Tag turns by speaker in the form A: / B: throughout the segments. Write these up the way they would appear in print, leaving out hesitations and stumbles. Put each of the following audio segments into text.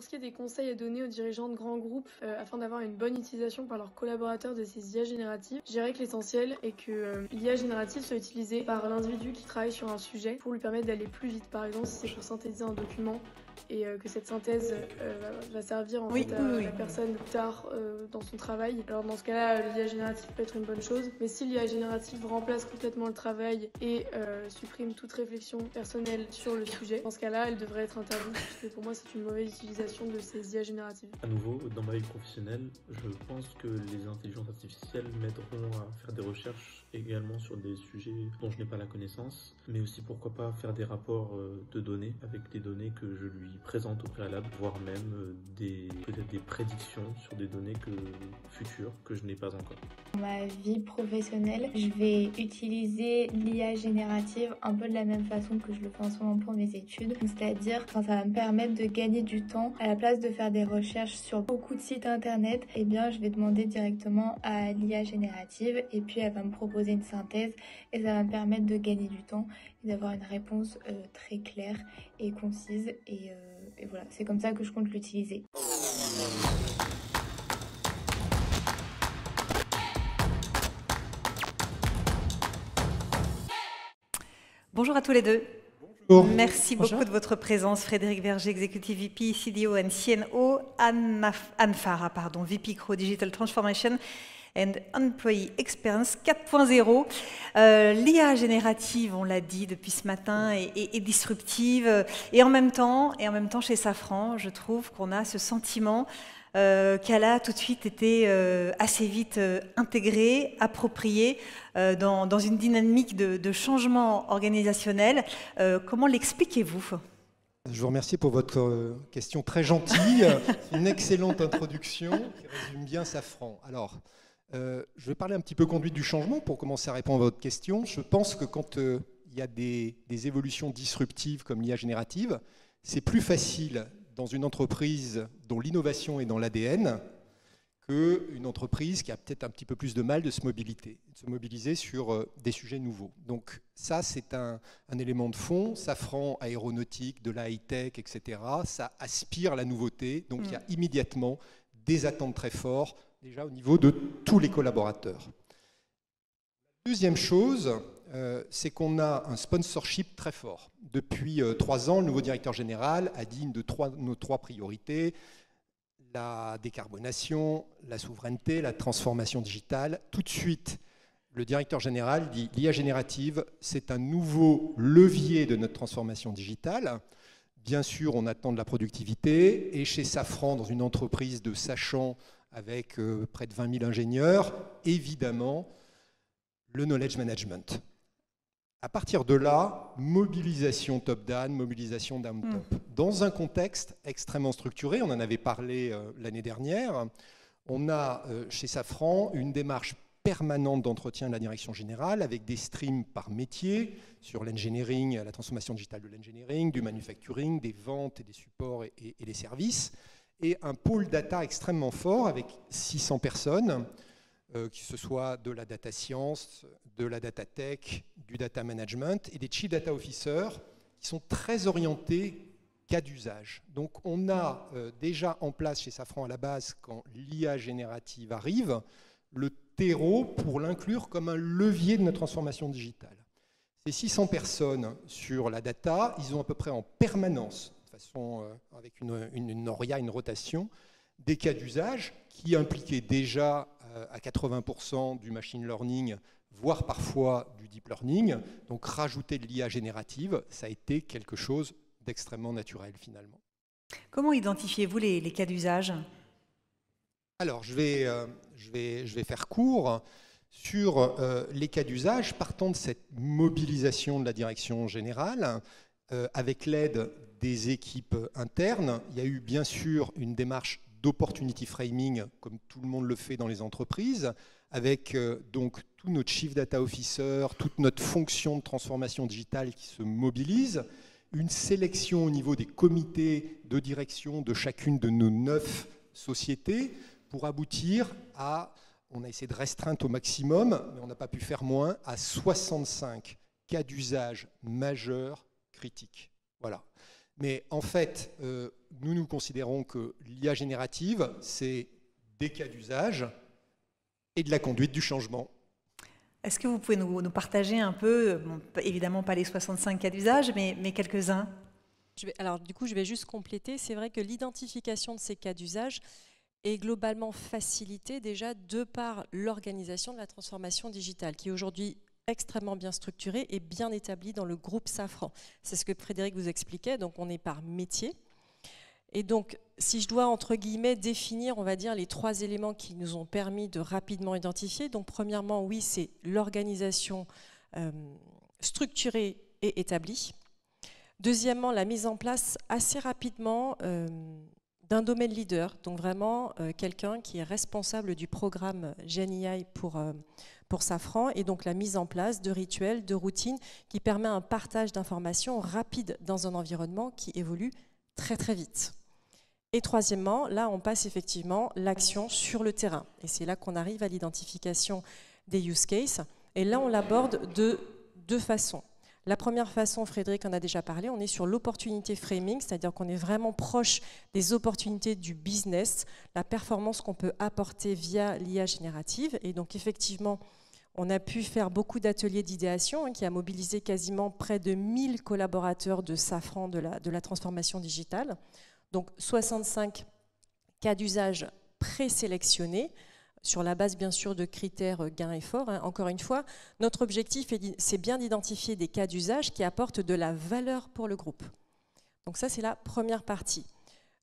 A: Pour ce qui est des conseils à donner aux dirigeants de grands groupes afin d'avoir une bonne utilisation par leurs collaborateurs de ces IA génératives, je dirais que l'essentiel est que l'IA générative soit utilisée par l'individu qui travaille sur un sujet pour lui permettre d'aller plus vite. Par exemple, si c'est pour synthétiser un document et que cette synthèse va servir en fait à la personne plus tard dans son travail. Alors dans ce cas-là, l'IA générative peut être une bonne chose, mais si l'IA générative remplace complètement le travail et supprime toute réflexion personnelle sur le sujet, dans ce cas-là, elle devrait être interdite, puisque pour moi c'est une mauvaise utilisation de ces IA génératives.
B: À nouveau, dans ma vie professionnelle, je pense que les intelligences artificielles m'aideront à faire des recherches également sur des sujets dont je n'ai pas la connaissance, mais aussi pourquoi pas faire des rapports de données avec des données que je lui présente au préalable, voire même peut-être des prédictions sur des données futures que je n'ai pas encore.
C: Dans ma vie professionnelle, je vais utiliser l'IA générative un peu de la même façon que je le fais en ce moment pour mes études. C'est-à-dire quand ça va me permettre de gagner du temps, à la place de faire des recherches sur beaucoup de sites internet, eh bien je vais demander directement à l'IA générative et puis elle va me proposer une synthèse et ça va me permettre de gagner du temps et d'avoir une réponse très claire et concise et voilà, c'est comme ça que je compte l'utiliser.
D: Bonjour à tous les deux.
E: Bonjour.
D: Merci beaucoup de votre présence. Frédéric Verger, Executive VP, CDO and CNO, Anne Farah, VP Crow Digital Transformation and Employee Experience 4.0. L'IA générative, on l'a dit depuis ce matin, est disruptive. Et en même temps, chez Safran, je trouve qu'on a ce sentiment qu'elle a tout de suite été assez vite intégrée, appropriée dans une dynamique de changement organisationnel. Comment l'expliquez-vous ?
E: Je vous remercie pour votre question très gentille. C'est une excellente introduction qui résume bien Safran. Alors, je vais parler un petit peu conduite du changement pour commencer à répondre à votre question. Je pense que quand il y a des évolutions disruptives comme l'IA générative, c'est plus facile dans une entreprise dont l'innovation est dans l'ADN qu'une entreprise qui a peut-être un petit peu plus de mal de se mobiliser sur des sujets nouveaux. Donc ça, c'est un élément de fond. Safran, aéronautique, de la high-tech, etc., ça aspire la nouveauté. Donc il y a immédiatement des attentes très fortes, déjà au niveau de tous les collaborateurs. Deuxième chose, c'est qu'on a un sponsorship très fort. Depuis 3 ans, le nouveau directeur général a dit nos 3 priorités, la décarbonation, la souveraineté, la transformation digitale. Tout de suite, le directeur général dit l'IA générative, c'est un nouveau levier de notre transformation digitale. Bien sûr, on attend de la productivité. Et chez Safran, dans une entreprise de sachants avec près de 20 000 ingénieurs, évidemment, le knowledge management. À partir de là, mobilisation top-down, mobilisation down-top. Dans un contexte extrêmement structuré, on en avait parlé l'année dernière, on a chez Safran une démarche permanente d'entretien de la direction générale avec des streams par métier sur l'engineering, la transformation digitale de l'engineering, du manufacturing, des ventes et des supports et des services, et un pôle data extrêmement fort avec 600 personnes, que ce soit de la data science, de la data tech, du data management et des chief data officers qui sont très orientés cas d'usage. Donc on a déjà en place chez Safran à la base, quand l'IA générative arrive, le terreau pour l'inclure comme un levier de notre transformation digitale. Ces 600 personnes sur la data, ils ont à peu près en permanence, de façon avec une noria, une rotation, des cas d'usage qui impliquaient déjà à 80% du machine learning, voire parfois du deep learning. Donc rajouter de l'IA générative, ça a été quelque chose d'extrêmement naturel finalement.
D: Comment identifiez-vous les cas d'usage ?
E: Alors je vais faire court sur les cas d'usage, partant de cette mobilisation de la direction générale, avec l'aide des équipes internes. Il y a eu bien sûr une démarche d'opportunity framing, comme tout le monde le fait dans les entreprises, avec donc tout notre chief data officer, toute notre fonction de transformation digitale qui se mobilise, une sélection au niveau des comités de direction de chacune de nos 9 sociétés pour aboutir à, on a essayé de restreindre au maximum, mais on n'a pas pu faire moins, à 65 cas d'usage majeurs critiques. Voilà. Mais en fait, nous considérons que l'IA générative, c'est des cas d'usage et de la conduite du changement.
D: Est-ce que vous pouvez nous partager un peu, bon, évidemment pas les 65 cas d'usage, mais quelques-uns?
F: Alors du coup, je vais juste compléter. C'est vrai que l'identification de ces cas d'usage est globalement facilitée déjà de par l'organisation de la transformation digitale, qui est aujourd'hui extrêmement bien structurée et bien établie dans le groupe Safran. C'est ce que Frédéric vous expliquait, donc on est par métier. Et donc, si je dois, entre guillemets, définir, on va dire, les 3 éléments qui nous ont permis de rapidement identifier, donc premièrement, oui, c'est l'organisation structurée et établie. Deuxièmement, la mise en place assez rapidement d'un domaine leader, donc vraiment quelqu'un qui est responsable du programme GenAI pour Safran, et donc la mise en place de rituels, de routines qui permet un partage d'informations rapide dans un environnement qui évolue très très vite. Et troisièmement, là on passe effectivement l'action sur le terrain, et c'est là qu'on arrive à l'identification des use cases, et là on l'aborde de 2 façons. La première façon, Frédéric en a déjà parlé, on est sur l'opportunité framing, c'est-à-dire qu'on est vraiment proche des opportunités du business, la performance qu'on peut apporter via l'IA générative. Et donc effectivement, on a pu faire beaucoup d'ateliers d'idéation qui a mobilisé quasiment près de 1000 collaborateurs de Safran de la transformation digitale. Donc 65 cas d'usage présélectionnés, sur la base bien sûr de critères gain et fort. Encore une fois, notre objectif c'est bien d'identifier des cas d'usage qui apportent de la valeur pour le groupe. Donc ça c'est la première partie.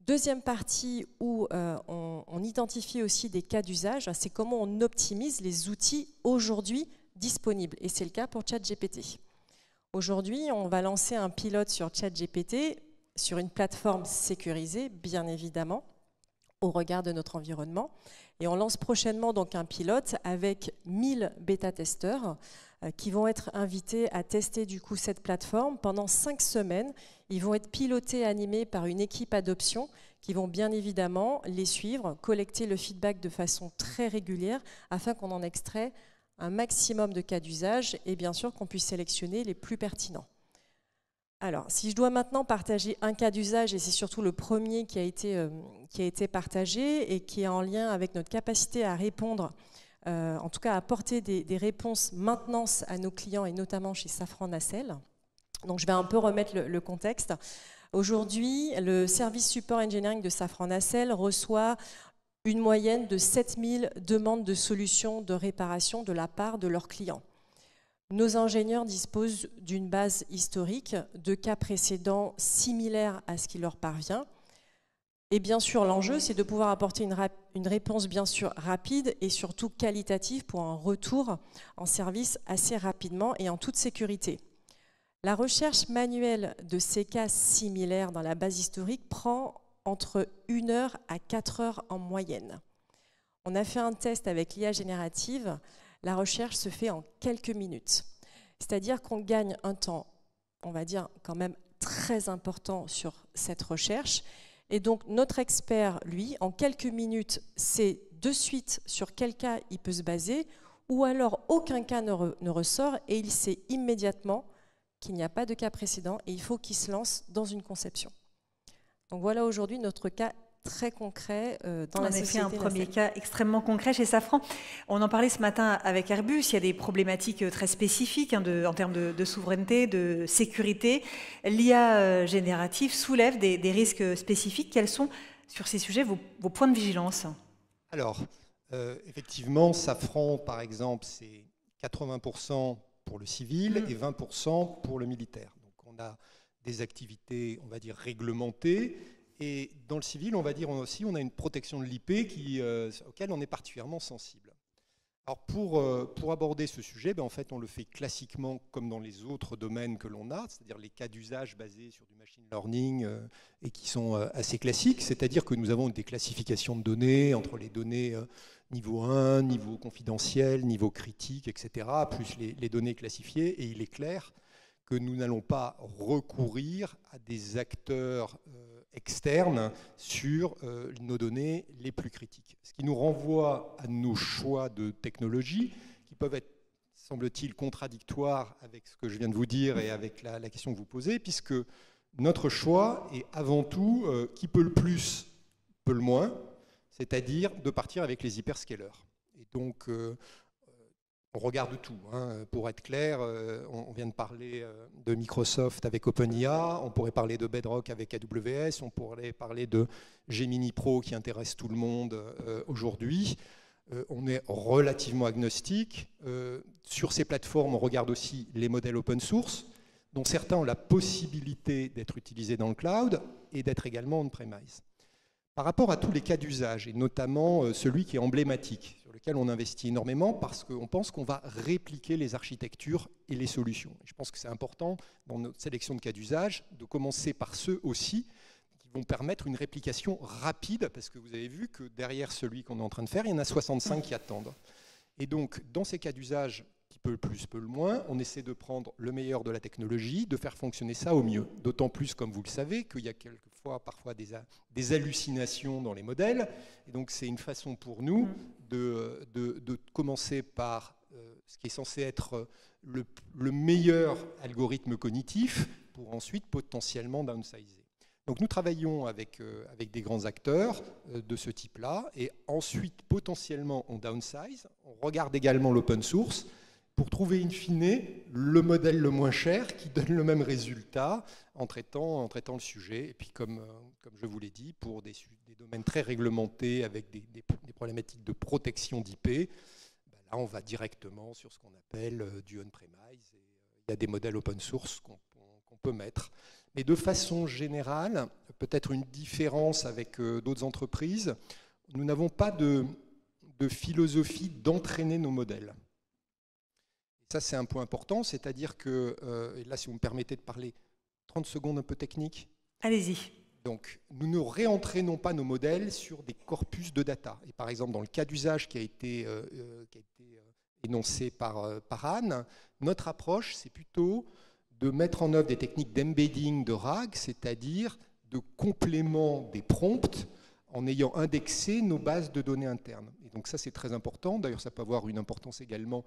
F: Deuxième partie où on identifie aussi des cas d'usage, c'est comment on optimise les outils aujourd'hui disponibles. Et c'est le cas pour ChatGPT. Aujourd'hui, on va lancer un pilote sur ChatGPT sur une plateforme sécurisée, bien évidemment, au regard de notre environnement. Et on lance prochainement donc un pilote avec 1000 bêta-testeurs qui vont être invités à tester du coup cette plateforme pendant 5 semaines. Ils vont être pilotés et animés par une équipe adoption qui vont bien évidemment les suivre, collecter le feedback de façon très régulière afin qu'on en extrait un maximum de cas d'usage et bien sûr qu'on puisse sélectionner les plus pertinents. Alors, si je dois maintenant partager un cas d'usage, et c'est surtout le premier qui a été partagé et qui est en lien avec notre capacité à répondre, en tout cas à apporter des réponses maintenance à nos clients et notamment chez Safran Nacelle. Donc, je vais un peu remettre le contexte. Aujourd'hui, le service support engineering de Safran Nacelle reçoit une moyenne de 7000 demandes de solutions de réparation de la part de leurs clients. Nos ingénieurs disposent d'une base historique de cas précédents similaires à ce qui leur parvient. Et bien sûr, l'enjeu, c'est de pouvoir apporter une réponse bien sûr rapide et surtout qualitative pour un retour en service assez rapidement et en toute sécurité. La recherche manuelle de ces cas similaires dans la base historique prend entre 1 heure à 4 heures en moyenne. On a fait un test avec l'IA générative. La recherche se fait en quelques minutes. C'est-à-dire qu'on gagne un temps, on va dire, quand même très important sur cette recherche. Et donc, notre expert, lui, en quelques minutes, sait de suite sur quel cas il peut se baser, ou alors aucun cas ne ressort, et il sait immédiatement qu'il n'y a pas de cas précédent, et il faut qu'il se lance dans une conception. Donc voilà aujourd'hui notre cas très concret dans la société.
D: En effet, un premier cas extrêmement concret chez Safran. On en parlait ce matin avec Airbus, il y a des problématiques très spécifiques en termes de souveraineté, de sécurité. L'IA générative soulève des risques spécifiques. Quels sont, sur ces sujets, vos points de vigilance?
E: Alors, effectivement, Safran, par exemple, c'est 80% pour le civil et 20% pour le militaire. Donc on a des activités, on va dire, réglementées. Et dans le civil, on va dire aussi, on a une protection de l'IP auquel on est particulièrement sensible. Alors pour aborder ce sujet, en fait, on le fait classiquement comme dans les autres domaines que l'on a, c'est-à-dire les cas d'usage basés sur du machine learning et qui sont assez classiques, c'est-à-dire que nous avons des classifications de données entre les données niveau 1, niveau confidentiel, niveau critique, etc., plus les données classifiées, et il est clair que nous n'allons pas recourir à des acteurs externes sur nos données les plus critiques. Ce qui nous renvoie à nos choix de technologie qui peuvent être, semble-t-il, contradictoires avec ce que je viens de vous dire et avec la question que vous posez, puisque Notre choix est avant tout qui peut le plus, peut le moins, c'est-à-dire de partir avec les hyperscalers. Et donc, on regarde tout. Hein. Pour être clair, on vient de parler de Microsoft avec OpenIA, on pourrait parler de Bedrock avec AWS, on pourrait parler de Gemini Pro qui intéresse tout le monde aujourd'hui. On est relativement agnostique. Sur ces plateformes, on regarde aussi les modèles open source, dont certains ont la possibilité d'être utilisés dans le cloud et d'être également on-premise. Par rapport à tous les cas d'usage, et notamment celui qui est emblématique, sur lequel on investit énormément parce qu'on pense qu'on va répliquer les architectures et les solutions. Et je pense que c'est important, dans notre sélection de cas d'usage, de commencer par ceux aussi qui vont permettre une réplication rapide, parce que vous avez vu que derrière celui qu'on est en train de faire, il y en a 65 qui attendent. Et donc, dans ces cas d'usage, qui peut le plus, peut le moins, on essaie de prendre le meilleur de la technologie, de faire fonctionner ça au mieux. D'autant plus, comme vous le savez, qu'il y a parfois des hallucinations dans les modèles. Et donc, c'est une façon pour nous de commencer par ce qui est censé être le meilleur algorithme cognitif pour ensuite potentiellement downsizer. Donc nous travaillons avec des grands acteurs de ce type-là et ensuite potentiellement on downsize. On regarde également l'open source pour trouver in fine le modèle le moins cher qui donne le même résultat en traitant le sujet. Et puis comme je vous l'ai dit, pour des domaines très réglementés avec des problématiques de protection d'IP, là on va directement sur ce qu'on appelle du on-premise. Il y a des modèles open source qu'on peut mettre. Mais de façon générale, peut-être une différence avec d'autres entreprises, nous n'avons pas de philosophie d'entraîner nos modèles. Et ça, c'est un point important, c'est-à-dire que, et là, si vous me permettez de parler 30 secondes un peu technique.
D: Allez-y. Donc,
E: nous ne réentraînons pas nos modèles sur des corpus de data. Et par exemple, dans le cas d'usage qui a été énoncé par Anne, notre approche, c'est plutôt de mettre en œuvre des techniques d'embedding de RAG, c'est-à-dire de complément des prompts en ayant indexé nos bases de données internes. Et donc ça, c'est très important. D'ailleurs, ça peut avoir une importance également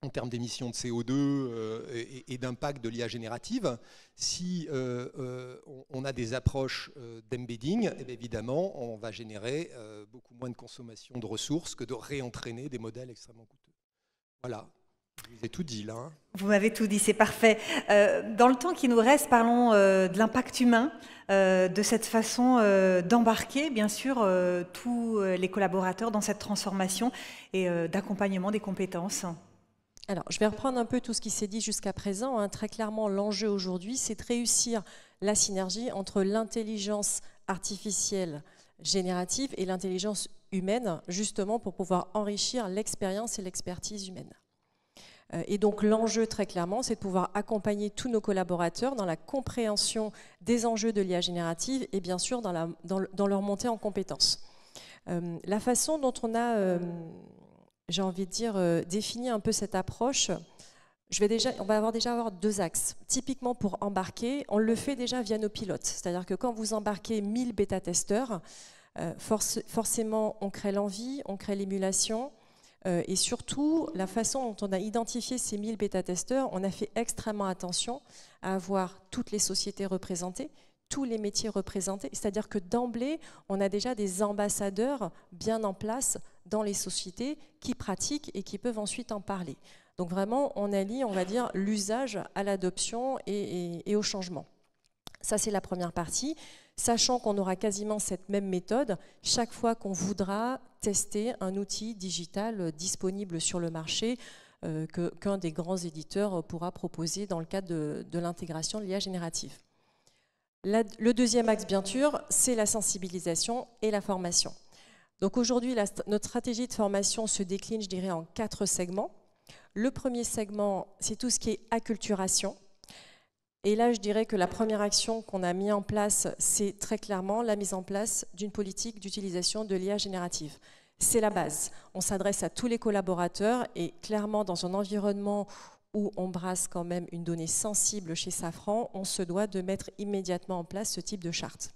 E: en termes d'émissions de CO2 et d'impact de l'IA générative. Si on a des approches d'embedding, eh évidemment, on va générer beaucoup moins de consommation de ressources que de réentraîner des modèles extrêmement coûteux. Voilà. Je vous ai tout dit là.
D: Vous m'avez tout dit, c'est parfait. Dans le temps qui nous reste, parlons de l'impact humain, de cette façon d'embarquer, bien sûr, tous les collaborateurs dans cette transformation et d'accompagnement des compétences.
F: Alors, je vais reprendre un peu tout ce qui s'est dit jusqu'à présent. Hein. Très clairement, l'enjeu aujourd'hui, c'est de réussir la synergie entre l'intelligence artificielle générative et l'intelligence humaine, justement pour pouvoir enrichir l'expérience et l'expertise humaine. Et donc l'enjeu très clairement, c'est de pouvoir accompagner tous nos collaborateurs dans la compréhension des enjeux de l'IA générative et bien sûr dans leur montée en compétences. La façon dont on a, j'ai envie de dire, défini un peu cette approche, on va avoir deux axes. Typiquement pour embarquer, on le fait déjà via nos pilotes. C'est-à-dire que quand vous embarquez 1000 bêta-testeurs, forcément on crée l'envie, on crée l'émulation. Et surtout, la façon dont on a identifié ces 1000 bêta-testeurs, on a fait extrêmement attention à avoir toutes les sociétés représentées, tous les métiers représentés. C'est-à-dire que d'emblée, on a déjà des ambassadeurs bien en place dans les sociétés qui pratiquent et qui peuvent ensuite en parler. Donc vraiment, on allie, on va dire, l'usage à l'adoption et au changement. Ça, c'est la première partie. Sachant qu'on aura quasiment cette même méthode chaque fois qu'on voudra tester un outil digital disponible sur le marché qu'un des grands éditeurs pourra proposer dans le cadre de l'intégration de l'IA générative. Le deuxième axe, bien sûr, c'est la sensibilisation et la formation. Donc aujourd'hui, notre stratégie de formation se décline, je dirais, en 4 segments. Le premier segment, c'est tout ce qui est acculturation. Et là, je dirais que la première action qu'on a mise en place, c'est très clairement la mise en place d'une politique d'utilisation de l'IA générative. C'est la base. On s'adresse à tous les collaborateurs et clairement, dans un environnement où on brasse quand même une donnée sensible chez Safran, on se doit de mettre immédiatement en place ce type de charte.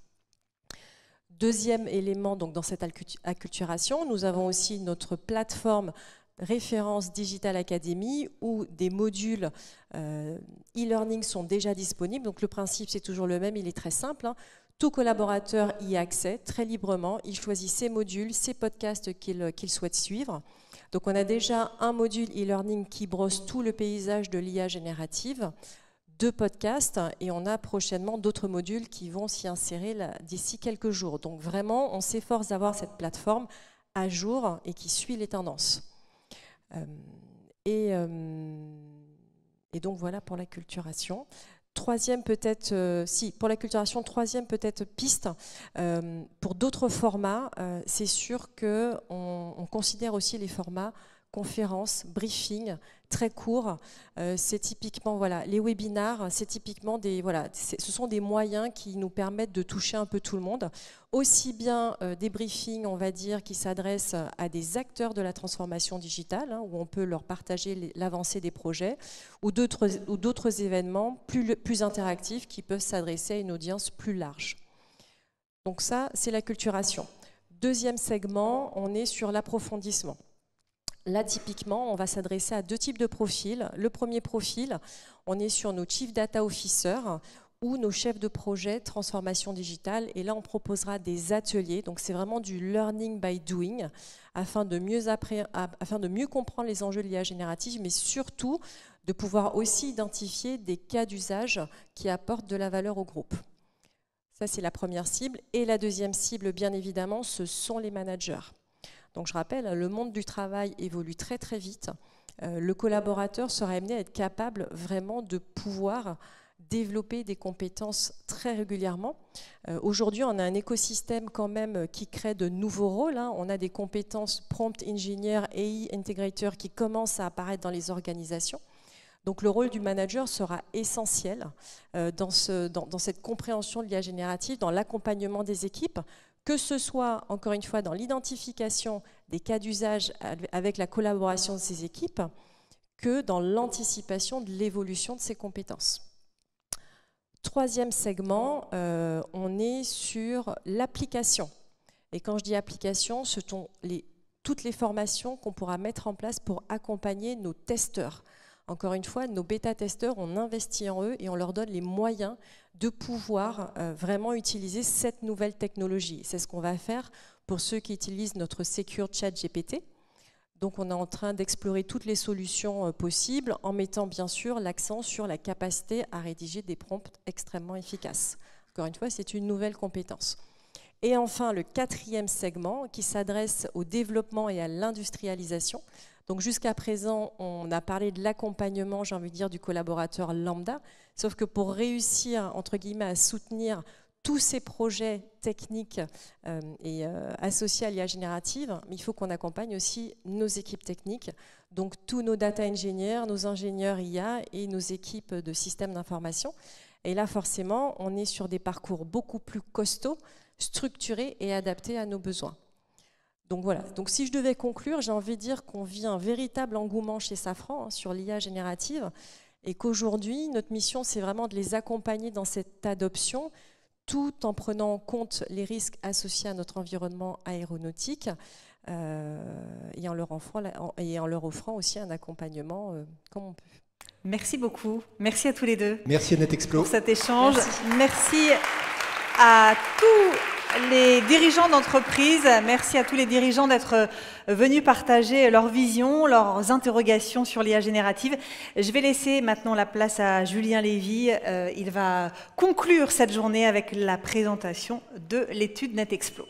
F: Deuxième élément donc, dans cette acculturation, nous avons aussi notre plateforme référence Digital Academy où des modules e-learning sont déjà disponibles. Donc le principe, c'est toujours le même, il est très simple. Tout collaborateur y a accès très librement. Il choisit ses modules, ses podcasts qu'il souhaite suivre. Donc on a déjà un module e-learning qui brosse tout le paysage de l'IA générative, 2 podcasts, et on a prochainement d'autres modules qui vont s'y insérer d'ici quelques jours. Donc vraiment, on s'efforce d'avoir cette plateforme à jour et qui suit les tendances. Et donc voilà pour l'acculturation. Troisième peut-être, pour l'acculturation, troisième peut-être piste, pour d'autres formats, c'est sûr qu'on considère aussi les formats conférences, briefing, très courts. C'est typiquement, voilà, les webinars, c'est typiquement ce sont des moyens qui nous permettent de toucher un peu tout le monde. Aussi bien des briefings, on va dire, qui s'adressent à des acteurs de la transformation digitale, où on peut leur partager l'avancée des projets, ou d'autres événements plus interactifs qui peuvent s'adresser à une audience plus large. Donc ça, c'est l'acculturation. Deuxième segment, on est sur l'approfondissement. Là, typiquement, on va s'adresser à 2 types de profils. Le premier profil, on est sur nos Chief Data Officers ou nos chefs de projet transformation digitale. Et là, on proposera des ateliers. Donc, c'est vraiment du learning by doing afin de mieux comprendre les enjeux de l'IA générative, mais surtout de pouvoir aussi identifier des cas d'usage qui apportent de la valeur au groupe. Ça, c'est la première cible. Et la deuxième cible, bien évidemment, ce sont les managers. Donc je rappelle, le monde du travail évolue très très vite. Le collaborateur sera amené à être capable vraiment de pouvoir développer des compétences très régulièrement. Aujourd'hui, on a un écosystème quand même qui crée de nouveaux rôles. On a des compétences prompt engineer, AI integrator qui commencent à apparaître dans les organisations. Donc le rôle du manager sera essentiel dans cette compréhension de l'IA générative, dans l'accompagnement des équipes, que ce soit, encore une fois, dans l'identification des cas d'usage avec la collaboration de ces équipes, que dans l'anticipation de l'évolution de ces compétences. Troisième segment, on est sur l'application. Et quand je dis application, ce sont toutes les formations qu'on pourra mettre en place pour accompagner nos testeurs. Encore une fois, nos bêta-testeurs, on investit en eux et on leur donne les moyens de pouvoir vraiment utiliser cette nouvelle technologie. C'est ce qu'on va faire pour ceux qui utilisent notre Secure Chat GPT. Donc on est en train d'explorer toutes les solutions possibles en mettant bien sûr l'accent sur la capacité à rédiger des prompts extrêmement efficaces. Encore une fois, c'est une nouvelle compétence. Et enfin, le quatrième segment qui s'adresse au développement et à l'industrialisation. Donc jusqu'à présent, on a parlé de l'accompagnement, j'ai envie de dire, du collaborateur lambda, sauf que pour réussir, entre guillemets, à soutenir tous ces projets techniques associés à l'IA générative, il faut qu'on accompagne aussi nos équipes techniques, donc tous nos data engineers, nos ingénieurs IA et nos équipes de systèmes d'information. Et là, forcément, on est sur des parcours beaucoup plus costauds, structurés et adaptés à nos besoins. Donc voilà, donc si je devais conclure, j'ai envie de dire qu'on vit un véritable engouement chez Safran sur l'IA générative et qu'aujourd'hui, notre mission, c'est vraiment de les accompagner dans cette adoption tout en prenant en compte les risques associés à notre environnement aéronautique et en leur offrant aussi un accompagnement comme on peut.
D: Merci beaucoup. Merci à tous les deux.
E: Merci à NetExplo.
D: Pour cet échange. Merci à tous les dirigeants d'entreprise, merci à tous les dirigeants d'être venus partager leur vision, leurs interrogations sur l'IA générative. Je vais laisser maintenant la place à Julien Lévy. Il va conclure cette journée avec la présentation de l'étude NetExplo.